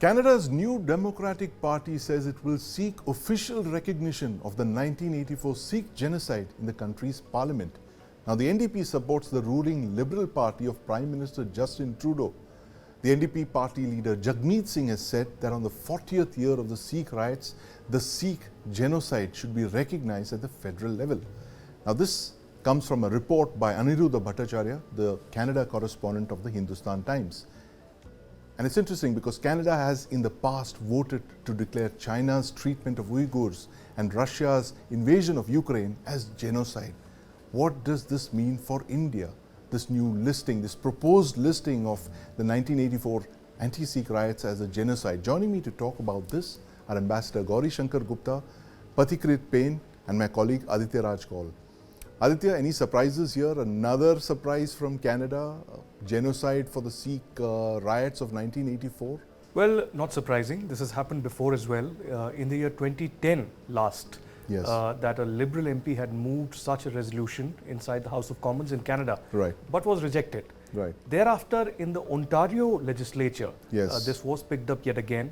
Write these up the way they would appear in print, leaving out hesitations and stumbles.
Canada's new Democratic Party says it will seek official recognition of the 1984 Sikh Genocide in the country's parliament. Now, the NDP supports the ruling Liberal Party of Prime Minister Justin Trudeau. The NDP party leader Jagmeet Singh has said that on the 40th year of the Sikh riots, the Sikh Genocide should be recognized at the federal level. Now, this comes from a report by Aniruddha Bhattacharya, the Canada correspondent of the Hindustan Times. And it's interesting because Canada has in the past voted to declare China's treatment of Uyghurs and Russia's invasion of Ukraine as genocide. What does this mean for India? This new listing, this proposed listing of the 1984 anti-Sikh riots as a genocide. Joining me to talk about this are Ambassador Gauri Shankar Gupta, Pathikrit Payne, and my colleague Aditya Raj Kaul. Aditya, any surprises here? Another surprise from Canada, genocide for the Sikh riots of 1984? Well, not surprising. This has happened before as well. In the year 2010 last, Yes. that a Liberal MP had moved such a resolution inside the House of Commons in Canada, Right. but was rejected. Right. Thereafter, in the Ontario legislature, Yes. this was picked up yet again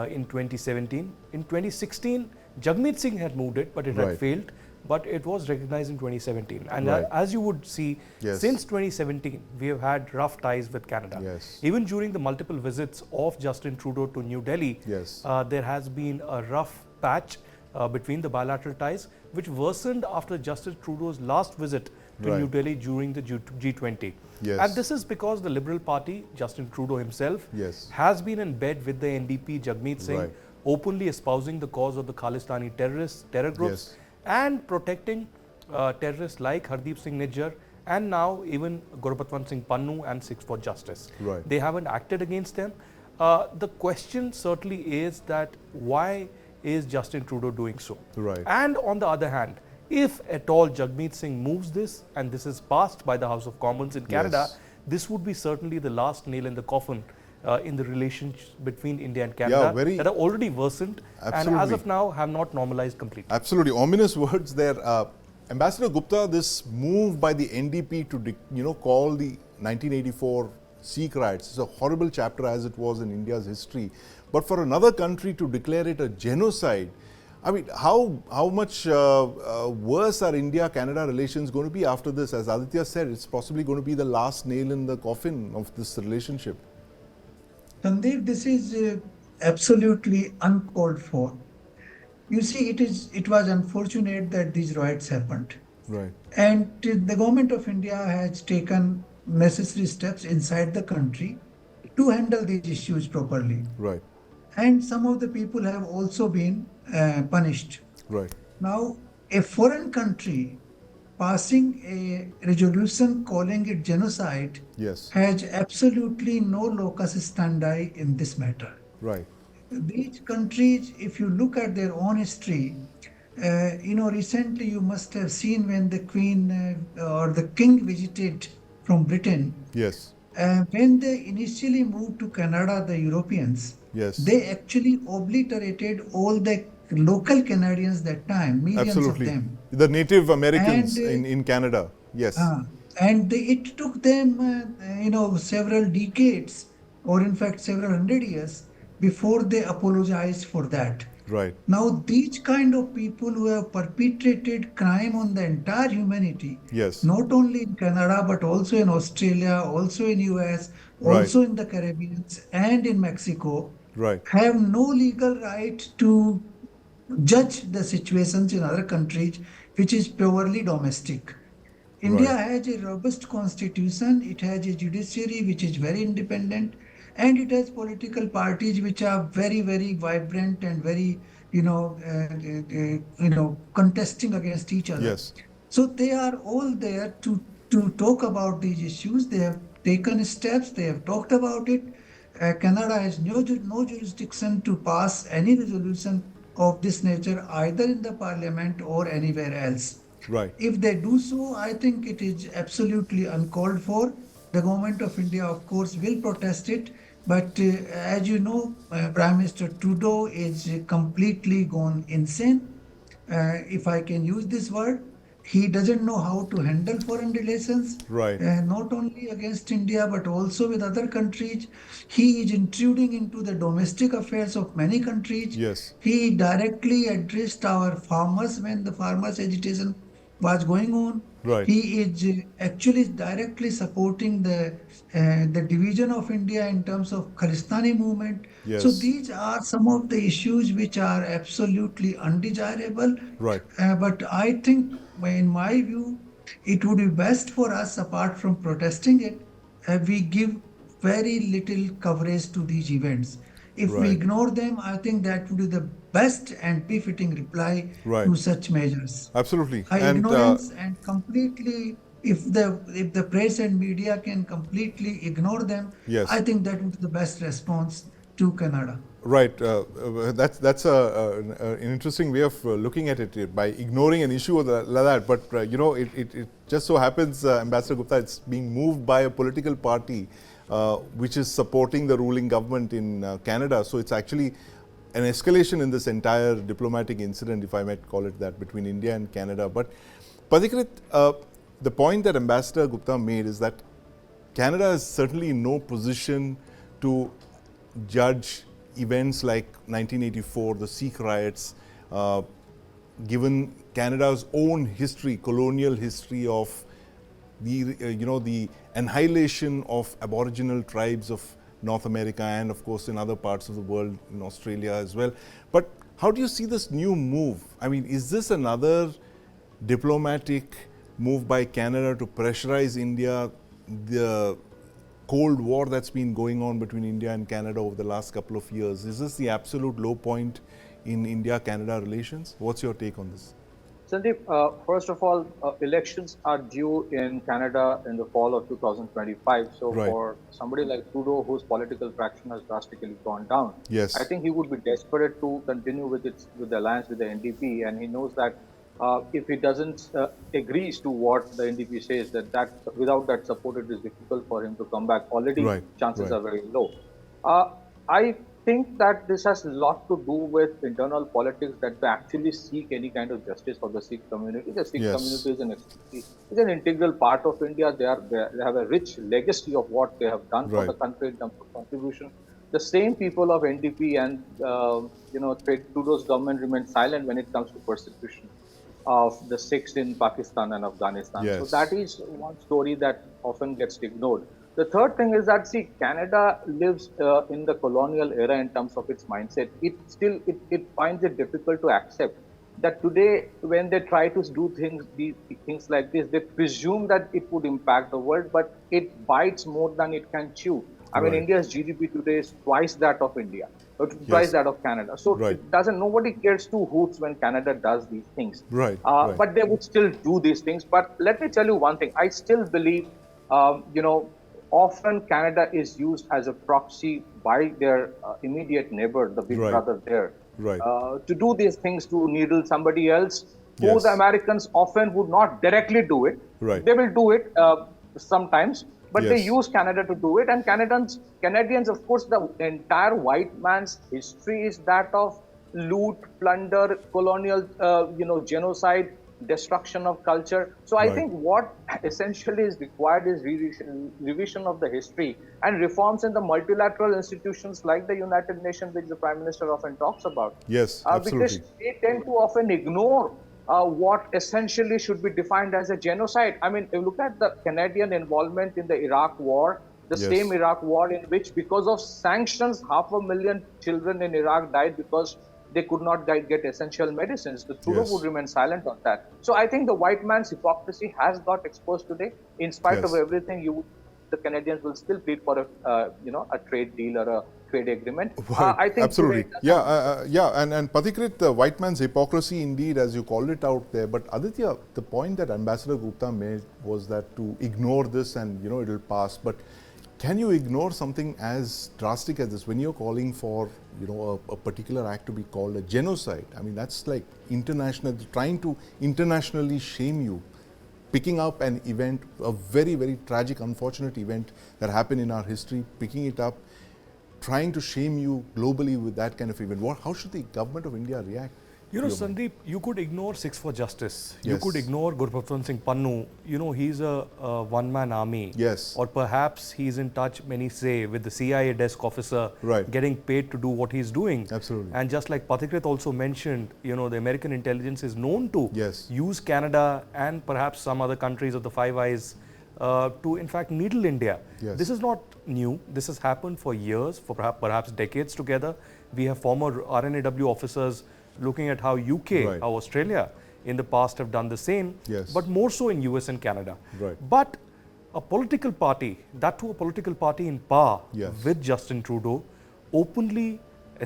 in 2017. In 2016, Jagmeet Singh had moved it, but it Right. had failed. But it was recognized in 2017. And Right. as you would see, Yes. since 2017, we have had rough ties with Canada. Yes. Even during the multiple visits of Justin Trudeau to New Delhi, Yes. there has been a rough patch between the bilateral ties, which worsened after Justin Trudeau's last visit to Right. New Delhi during the G20. Yes. And this is because the Liberal Party, Justin Trudeau himself, Yes. has been in bed with the NDP, Jagmeet Singh, Right. openly espousing the cause of the Khalistani terror groups, Yes. and protecting terrorists like Hardeep Singh Nijjar and now even Gurupatwant Singh Pannu and Sikhs for Justice. Right. They haven't acted against them. The question certainly is that why is Justin Trudeau doing so? Right. And on the other hand, if at all Jagmeet Singh moves this and this is passed by the House of Commons in Canada, Yes. this would be certainly the last nail in the coffin in the relations between India and Canada that are already worsened and as Absolutely. of now have not normalized completely. Absolutely. Ominous words there. Ambassador Gupta, this move by the NDP to call the 1984 Sikh riots is a horrible chapter as it was in India's history. But for another country to declare it a genocide, I mean, how much worse are India-Canada relations going to be after this? As Aditya said, it's possibly going to be the last nail in the coffin of this relationship. Sandeep, this is absolutely uncalled for. You see, it was unfortunate that these riots happened. Right. And the government of India has taken necessary steps inside the country to handle these issues properly. Right. And some of the people have also been punished. Right. Now, a foreign country passing a resolution calling it genocide Yes. has absolutely no locus standi in this matter. Right. These countries, if you look at their own history, recently you must have seen when the Queen or the King visited from Britain. Yes. When they initially moved to Canada, the Europeans, Yes. they actually obliterated all the local Canadians that time, millions Absolutely. of them. The Native Americans And, in Canada. Yes. And it took them, several decades, or in fact several hundred years, before they apologized for that. Right. Now, these kind of people who have perpetrated crime on the entire humanity, Yes. not only in Canada, but also in Australia, also in US, Right. also in the Caribbean and in Mexico, Right. have no legal right to judge the situations in other countries, which is purely domestic. India Right. has a robust constitution, it has a judiciary which is very independent, and it has political parties which are very, very vibrant and very, contesting against each other. Yes. So they are all there to talk about these issues. They have taken steps, they have talked about it. Canada has no jurisdiction to pass any resolution of this nature either in the parliament or anywhere else. Right. If they do so, I think it is absolutely uncalled for. The government of India, of course, will protest it. But as you know, Prime Minister Trudeau is completely gone insane, if I can use this word. He doesn't know how to handle foreign relations, Right. not only against India but also with other countries. He is intruding into the domestic affairs of many countries. Yes. He directly addressed our farmers when the farmers' agitation was going on. Right. He is actually directly supporting the division of India in terms of Khalistani movement. So Yes. these are some of the issues which are absolutely undesirable. Right. But I think, in my view, it would be best for us, apart from protesting it, we give very little coverage to these events. If we Right. ignore them, I think that would be the best and befitting reply Right. to such measures. Absolutely. And Ignorance and completely, if the press and media can completely ignore them, I yes. think that would be the best response to Canada. Right. That's an interesting way of looking at it by ignoring an issue like that. But it just so happens, Ambassador Gupta, it's being moved by a political party which is supporting the ruling government in Canada. So it's actually an escalation in this entire diplomatic incident, if I might call it that, between India and Canada. But Pathikrit, the point that Ambassador Gupta made is that Canada is certainly in no position to judge events like 1984, the Sikh riots, given Canada's own history, colonial history of the the annihilation of Aboriginal tribes of North America and of course in other parts of the world, in Australia as well. But how do you see this new move? I mean, is this another diplomatic move by Canada to pressurize India? The Cold War that's been going on between India and Canada over the last couple of years, is this the absolute low point in India-Canada relations? What's your take on this? Sandeep, first of all, elections are due in Canada in the fall of 2025. So Right. for somebody like Trudeau, whose political traction has drastically gone down, Yes. I think he would be desperate to continue with the alliance with the NDP, and he knows that if he doesn't agrees to what the NDP says, that without that support, it is difficult for him to come back. Already, Right. chances Right. are very low. I think that this has a lot to do with internal politics, that they actually seek any kind of justice for the Sikh community. The Sikh Yes. community is an integral part of India. They have a rich legacy of what they have done for Right. the country in terms of contribution. The same people of NDP and Trudeau's government remain silent when it comes to persecution of the Sikhs in Pakistan and Afghanistan. Yes. So that is one story that often gets ignored. The third thing is that, see, Canada lives in the colonial era in terms of its mindset. It finds it difficult to accept that today, when they try to do things like this, they presume that it would impact the world, but it bites more than it can chew. I mean, Right. India's GDP today is twice that of India, or twice Yes. that of Canada. So Right. nobody cares two hoots when Canada does these things. Right. Right. But they would still do these things. But let me tell you one thing. I still believe, often Canada is used as a proxy by their immediate neighbor, the big Right. brother there, Right. to do these things, to needle somebody else, who Yes. the Americans often would not directly do it. Right. They will do it sometimes, but they Yes. use Canada to do it. And Canadians, of course, the entire white man's history is that of loot, plunder, colonial, genocide, destruction of culture. So I Right. think what essentially is required is revision of the history and reforms in the multilateral institutions like the United Nations, which the Prime Minister often talks about. Yes, Because absolutely. they tend to often ignore what essentially should be defined as a genocide. I mean, if you look at the Canadian involvement in the Iraq War, the Yes. same Iraq War in which, because of sanctions, 500,000 children in Iraq died because they could not get essential medicines. The Trudeau Yes. would remain silent on that. So I think the white man's hypocrisy has got exposed today. In spite Yes. of everything, the Canadians will still plead for a trade deal or a trade agreement. Right. I think Absolutely. today, And Pathikrit, the white man's hypocrisy indeed, as you called it out there. But Aditya, the point that Ambassador Gupta made was that to ignore this and, it'll pass. But can you ignore something as drastic as this when you're calling for, a particular act to be called a genocide? I mean, that's like trying to internationally shame you. Picking up an event, a very, very tragic, unfortunate event that happened in our history, picking it up, trying to shame you globally with that kind of event. How should the government of India react You know, Sandeep, you could ignore Sikhs for Justice. You Yes. could ignore Gurbhatwant Singh Pannu. You know, he's a one-man army. Yes. Or perhaps he's in touch, many say, with the CIA desk officer, Right. getting paid to do what he's doing. Absolutely. And just like Pathikrit also mentioned, you know, the American intelligence is known to Yes. use Canada and perhaps some other countries of the Five Eyes to, in fact, needle India. Yes. This is not new. This has happened for years, for perhaps decades together. We have former RNAW officers looking at how UK, Right. how Australia in the past have done the same, Yes. but more so in US and Canada. Right. But a political party, that too a political party in power Yes. with Justin Trudeau, openly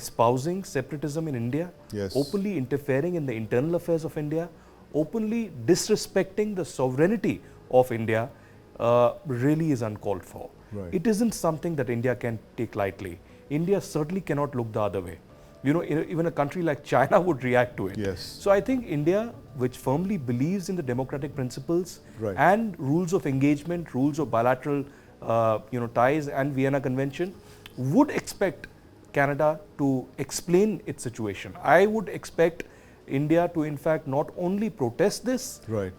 espousing separatism in India, Yes. openly interfering in the internal affairs of India, openly disrespecting the sovereignty of India, really is uncalled for. Right. It isn't something that India can take lightly. India certainly cannot look the other way. You know, even a country like China would react to it. Yes. So I think India, which firmly believes in the democratic principles Right. and rules of engagement, rules of bilateral, ties, and Vienna Convention, would expect Canada to explain its situation. I would expect India to, in fact, not only protest this Right.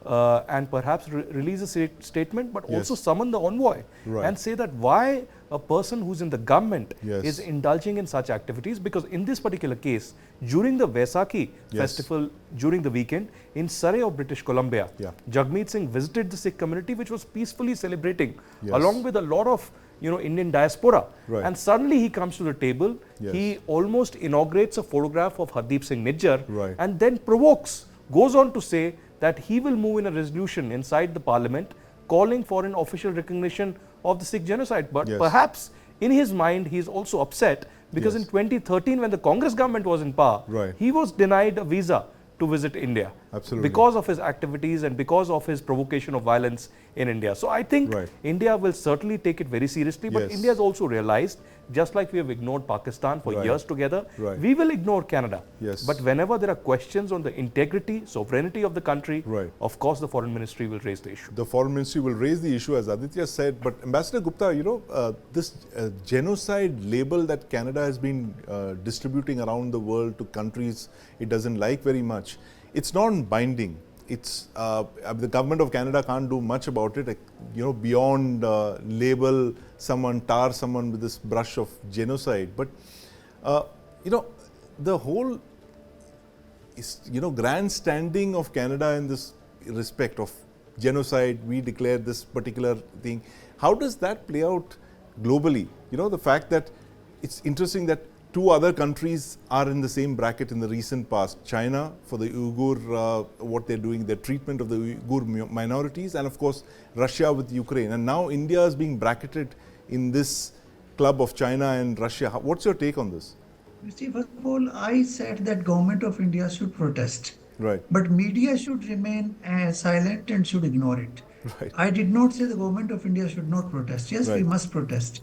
and perhaps release a statement, but Yes. also summon the envoy Right. and say that why a person who's in the government Yes. is indulging in such activities. Because in this particular case, during the Vaisakhi Yes. festival during the weekend in Surrey of British Columbia, Yeah. Jagmeet Singh visited the Sikh community, which was peacefully celebrating Yes. along with a lot of Indian diaspora. Right. And suddenly he comes to the table, Yes. he almost inaugurates a photograph of Hardeep Singh Nijjar Right. and then goes on to say that he will move in a resolution inside the parliament calling for an official recognition of the Sikh genocide. But Yes. perhaps in his mind he is also upset because Yes. in 2013 when the Congress government was in power, Right. he was denied a visa to visit India. Absolutely. Because of his activities and because of his provocation of violence in India. So I think Right. India will certainly take it very seriously, but Yes. India has also realized, just like we have ignored Pakistan for Right. years together, Right. we will ignore Canada. Yes. But whenever there are questions on the integrity, sovereignty of the country, Right. of course the foreign ministry will raise the issue. The foreign ministry will raise the issue, as Aditya said. But Ambassador Gupta, this genocide label that Canada has been distributing around the world to countries it doesn't like very much, it's non-binding. It's the government of Canada can't do much about it, beyond label someone, tar someone with this brush of genocide. But the whole grandstanding of Canada in this respect of genocide, we declare this particular thing. How does that play out globally? The fact that it's interesting that two other countries are in the same bracket in the recent past. China for the Uyghur, what they're doing, their treatment of the Uyghur minorities, and of course Russia with Ukraine. And now India is being bracketed in this club of China and Russia. What's your take on this? You see, first of all, I said that government of India should protest. Right. But media should remain silent and should ignore it. Right. I did not say the government of India should not protest. Yes, we Right. must protest.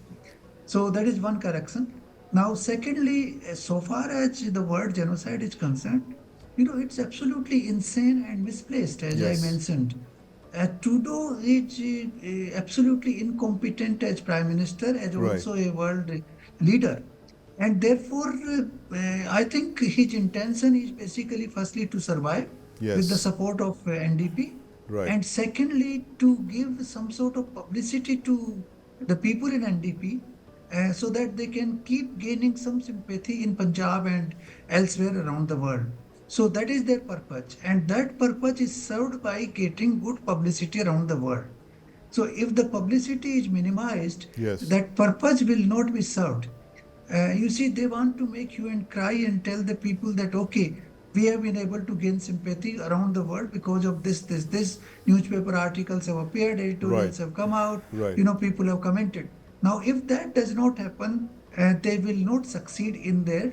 So that is one correction. Now, secondly, so far as the word genocide is concerned, it's absolutely insane and misplaced, as Yes. I mentioned. Trudeau is absolutely incompetent as Prime Minister, as Right. also a world leader. And therefore, I think his intention is basically firstly to survive Yes. with the support of NDP. Right. And secondly, to give some sort of publicity to the people in NDP so that they can keep gaining some sympathy in Punjab and elsewhere around the world. So that is their purpose. And that purpose is served by getting good publicity around the world. So if the publicity is minimized, Yes. that purpose will not be served. You see, they want to make you and cry and tell the people that, okay, we have been able to gain sympathy around the world because of this. Newspaper articles have appeared, editorials Right. have come out, Right. people have commented. Now, if that does not happen, they will not succeed in their,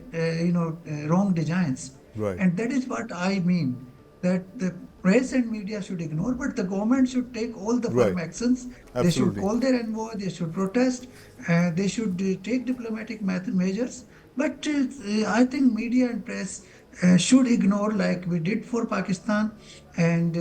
wrong designs. Right. And that is what I mean, that the press and media should ignore, but the government should take all the firm Right. actions. They should Absolutely. call their envoy, they should protest, they should take diplomatic measures. But I think media and press should ignore, like we did for Pakistan, and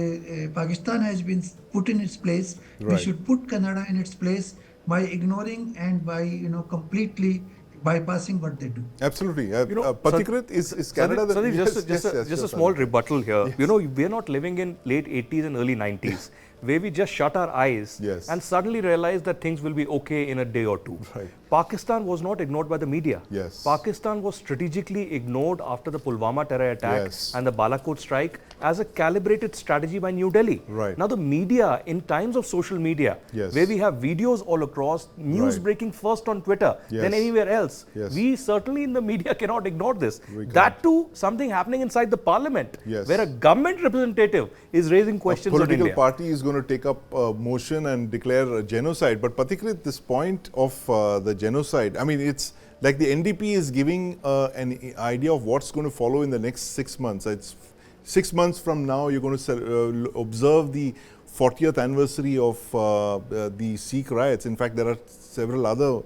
Pakistan has been put in its place. We Right. should put Canada in its place by ignoring and by completely bypassing what they do. Absolutely. Pathikrit, is Canada the... Sandeep, just a small rebuttal here. Yes. You know, we're not living in late 80s and early 90s, where we just shut our eyes and suddenly realize that things will be okay in a day or two. Right. Pakistan was not ignored by the media. Yes. Pakistan was strategically ignored after the Pulwama terror attack and the Balakot strike as a calibrated strategy by New Delhi. Right. Now the media, in times of social media, where we have videos all across, news breaking first on Twitter than anywhere else, we certainly in the media cannot ignore this. That too, something happening inside the parliament, where a government representative is raising questions on India. A political party is going to take up a motion and declare a genocide. But Pathikrit, this point of the genocide, I mean, it's like the NDP is giving an idea of what's going to follow in the next 6 months. It's 6 months from now, you're going to observe the 40th anniversary of the Sikh riots. In fact, there are several other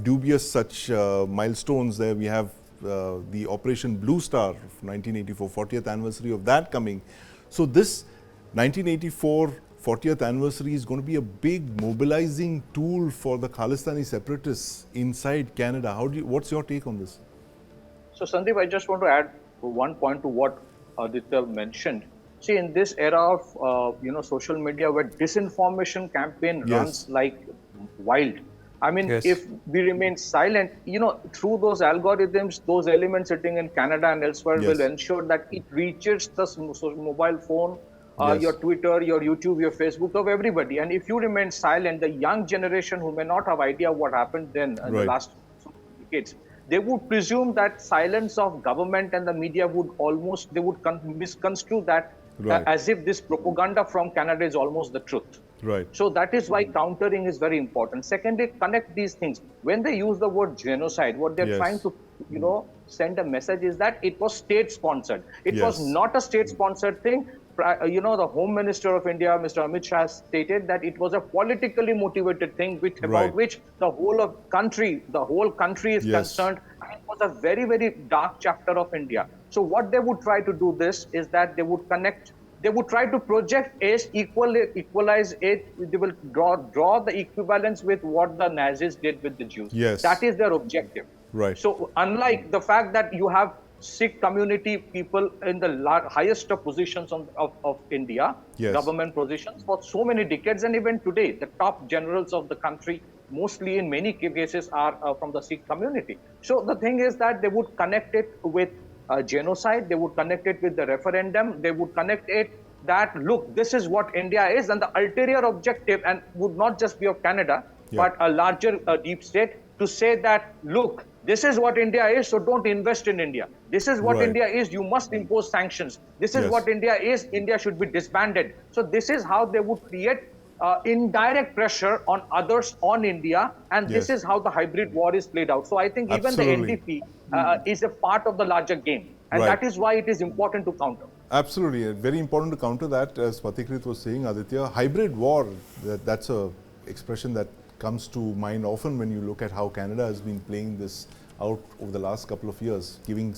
dubious such milestones there. We have the Operation Blue Star of 1984, 40th anniversary of that coming. So this 1984 40th anniversary is going to be a big mobilizing tool for the Khalistani separatists inside Canada. What's your take on this? So Sandeep, I just want to add one point to what Aditya mentioned. See, in this era of social media where disinformation campaign runs like wild, I mean, if we remain silent, through those algorithms, those elements sitting in Canada and elsewhere will ensure that it reaches the mobile phone, your Twitter, your YouTube, your Facebook, of everybody. And if you remain silent, the young generation who may not have idea what happened then in the last decades, they would presume that silence of government and the media would misconstrue that as if this propaganda from Canada is almost the truth. Right. So that is why countering is very important. Secondly, connect these things. When they use the word genocide, what they're trying to, send a message is that it was state-sponsored. It was not a state-sponsored thing. The Home Minister of India, Mr. Amit Shah, stated that it was a politically motivated thing about which the whole country is concerned. And it was a very, very dark chapter of India. So what they would try to do this is that they would connect. They would try to project equalize it. They will draw the equivalence with what the Nazis did with the Jews. Yes. That is their objective. Right. So unlike the fact that you have Sikh community people in the highest positions of India, government positions for so many decades, and even today, the top generals of the country, mostly in many cases, are from the Sikh community. So the thing is that they would connect it with genocide, they would connect it with the referendum, they would connect it that, look, this is what India is, and the ulterior objective, and would not just be of Canada, but a larger deep state, to say that, look, this is what India is, so don't invest in India. This is what India is, you must impose sanctions. This is what India is, India should be disbanded. So this is how they would create indirect pressure on others on India, and this is how the hybrid war is played out. So I think even the NDP is a part of the larger game, and that is why it is important to counter. Absolutely, very important to counter that, as Pathikrit was saying, Aditya. Hybrid war, that's a expression that comes to mind often when you look at how Canada has been playing this out over the last couple of years, giving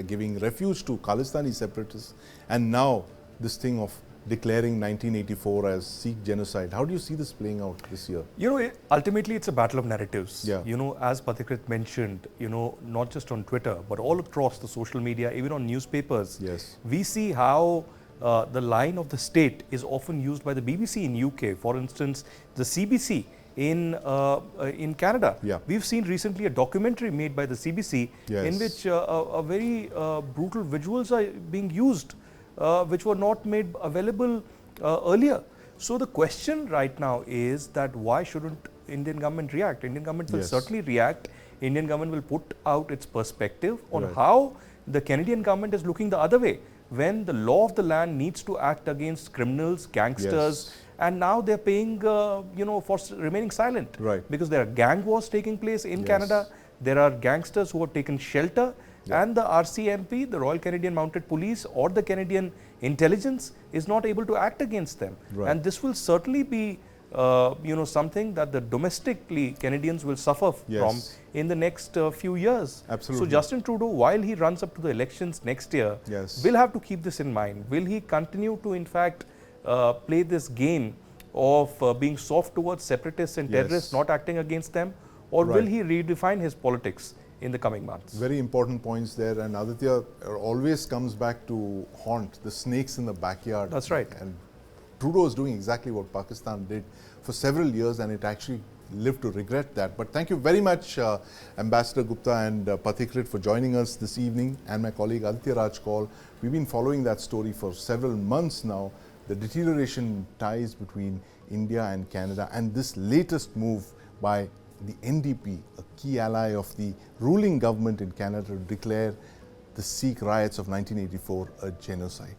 giving refuge to Khalistani separatists, and now this thing of declaring 1984 as Sikh genocide. How do you see this playing out this year? Ultimately it's a battle of narratives. As Pathikrit mentioned, not just on Twitter, but all across the social media, even on newspapers, we see how the line of the state is often used by the BBC in UK, for instance, the CBC in Canada. We've seen recently a documentary made by the CBC in which a very brutal visuals are being used, which were not made available earlier. So the question right now is that why shouldn't Indian government react? Indian government will certainly react. Indian government will put out its perspective on how the Canadian government is looking the other way, when the law of the land needs to act against criminals, gangsters, and now they're paying, for remaining silent. Because there are gang wars taking place in Canada. There are gangsters who have taken shelter, and the RCMP, the Royal Canadian Mounted Police, or the Canadian intelligence is not able to act against them. And this will certainly be something that the domestically Canadians will suffer from in the next few years. Absolutely. So Justin Trudeau, while he runs up to the elections next year, will have to keep this in mind. Will he continue to, in fact, play this game of being soft towards separatists and terrorists, not acting against them? or will Right. he redefine his politics in the coming months? Very important points there, and Aditya always comes back to haunt the snakes in the backyard. That's right. And Trudeau is doing exactly what Pakistan did for several years, and it actually lived to regret that. But thank you very much, Ambassador Gupta and Pathikrit, for joining us this evening, and my colleague Aditya Raj Kaul. We've been following that story for several months now, the deterioration in ties between India and Canada, and this latest move by the NDP, a key ally of the ruling government in Canada, to declare the Sikh riots of 1984 a genocide.